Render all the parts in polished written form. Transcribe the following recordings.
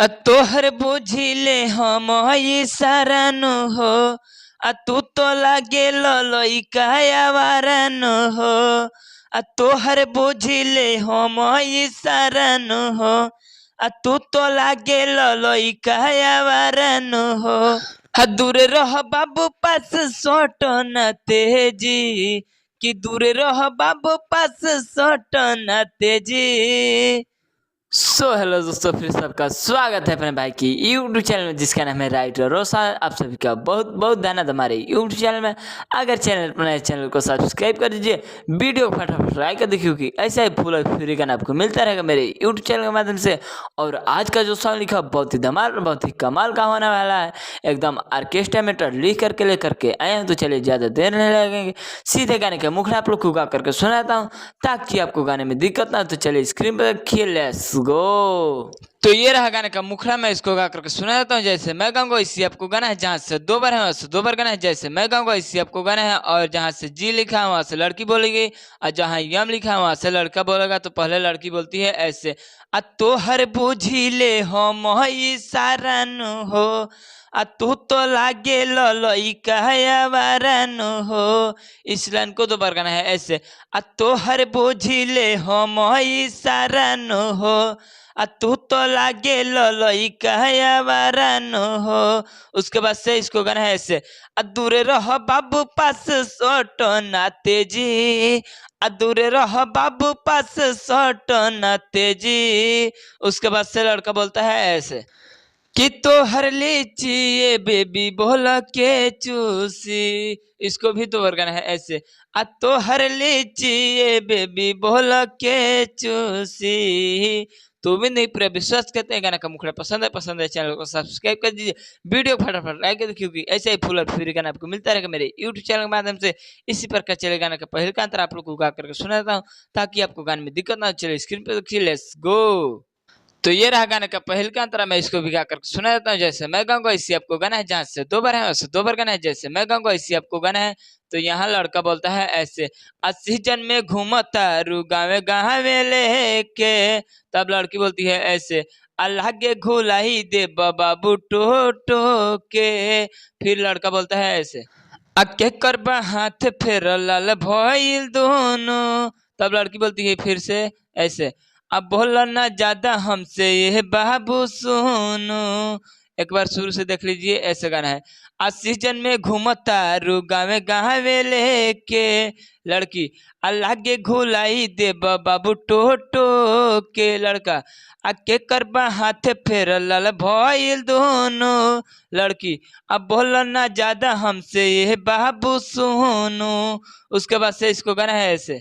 तोहर बुझिले हम इशारा न हो। तू तो लागे लइका आवारा न हो। तोहर बुझिले हम इशारा न हो। तू तो लागे लइका आवारा न हो। दूर रह बाबू पास सोट न तेजी, कि दूर रह बाबू पास सोट न तेजी। हेलो दोस्तों, फिर सबका स्वागत है अपने भाई की यूट्यूब चैनल में जिसका नाम है राइटर रोसा। आप सभी का बहुत बहुत धन्यवाद हमारे यूट्यूब चैनल में। अगर चैनल को सब्सक्राइब कर दीजिए, वीडियो को फटाफट लाइक कर देखिए कि ऐसा ही फुल और फ्री का आपको मिलता रहेगा मेरे यूट्यूब चैनल के माध्यम से। और आज का जो सॉन्ग लिखा बहुत ही धमाल, बहुत ही कमाल का होने वाला है। एकदम ऑर्केस्ट्रा में लिख करके लेकर के आए हैं। तो चलिए ज़्यादा देर नहीं लगेंगे, सीधे गाने के मुखड़ा आप लोग को गा करके सुनाता हूँ ताकि आपको गाने में दिक्कत ना हो। तो चलिए स्क्रीन पर रखिए, लेट्स गो। तो ये रहा गाने का मुखड़ा, मैं इसको गा करके सुना देता हूँ। जैसे मैं गाऊंगा इसी आपको गाना है, जहाँ से दो बार है वहाँ से दो बार गाना है। जैसे मैं गाऊंगा इसी आपको गाना है, और जहाँ से जी लिखा है वहाँ से लड़की बोलेगी, और जहाँ यम लिखा है वहाँ से लड़का बोलेगा। तो पहले लड़की बोलती है ऐसे, तोहर बुझिले हम इशारा न हो। तू तो लागे लइका आवारा न हो। इस लाइन को दो बार गाना है ऐसे, तोहर बुझिले हम इशारा न हो। तू तो लागे लइका आवारा न हो। उसके बाद से इसको गाना है ऐसे, दूर रह बाबू पास सोट ना तेजी, दूर रह बाबू पास सोट ना तेजी। उसके बाद से लड़का बोलता है ऐसे, कि तोहर लीची ये बेबी बोला के चूसी। इसको भी तो वर्गन है ऐसे, तोहर लीची ये बेबी बोला के चूसी। तो भी नहीं पूरा विश्वास करते हैं गाना का मुखड़ा पसंद है चैनल को सब्सक्राइब कर दीजिए, वीडियो फटाफट लाइक कर दीजिए, क्योंकि ऐसे ही फुल और फ्री गाना आपको मिलता रहेगा मेरे यूट्यूब चैनल के माध्यम से। इसी प्रकार चले गाना का पहले का अंतर आप लोग को गा करके सुनाता हूँ ताकि आपको गाने में दिक्कत ना हो। चलिए स्क्रीन पर देखिए, लेट्स गो। तो ये रहा गाने का पहल का अंतरा, मैं इसको भी गा कर सुना देता हूँ। जैसे मैं गाऊंगा इसी आपको गाना है, जहाँ से दो बार है वैसे दो बार गाना है। जैसे मैं गाऊंगा इसी आपको गाना है, तो यहाँ लड़का बोलता है ऐसे, सीजन में घूमता रू गावे गावे लेके। तब लड़की बोलती है ऐसे, अल्लाह के घुलाई दे बाबू टो टो के। फिर लड़का बोलता है ऐसे, अके करबा हाथ फेर लाल भइल दोनों। तब लड़की बोलती है फिर से ऐसे, अब बोला ना ज्यादा हमसे ये बाबू सुनो। एक बार शुरू से देख लीजिए, ऐसे गाना है, सीजन में घूमता रू गावे गावे लेके। लड़की, अल्लाह के घुलाई दे बाबू टो टो के। लड़का, आके करबा हाथ फेर लाल भइल दोनों। लड़की, अब बोला ना ज्यादा हमसे ये बाबू सुनो। उसके बाद से इसको गाना है ऐसे,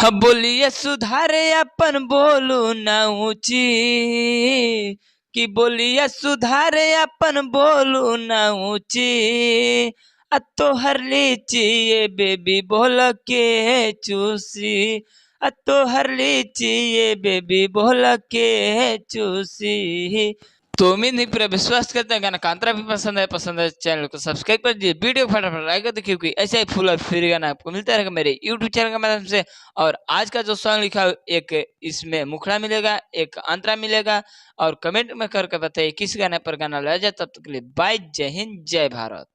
बोलिए सुधारे अपन बोलू ना ऊंची, कि बोलिए सुधारे अपन बोलू ना ऊंची। तोहर लीची ये बेबी बोल के चूसी, तोहर लीची ये बेबी बोल के चूसी। तो उम्मीद नहीं पूरा विश्वास करते हैं गाना कांतरा भी पसंद है चैनल को सब्सक्राइब कर दीजिए, वीडियो फटाफट लाइक कर देखिए, क्योंकि ऐसे ही फुल और फ्री गाना आपको मिलता रहेगा मेरे यूट्यूब चैनल के माध्यम से। और आज का जो सॉन्ग लिखा है, एक इसमें मुखड़ा मिलेगा, एक अंतरा मिलेगा। और कमेंट में करके बताइए किस गाने पर गाना लाया जाए। तब तक के लिए बाय, जय हिंद, जय भारत।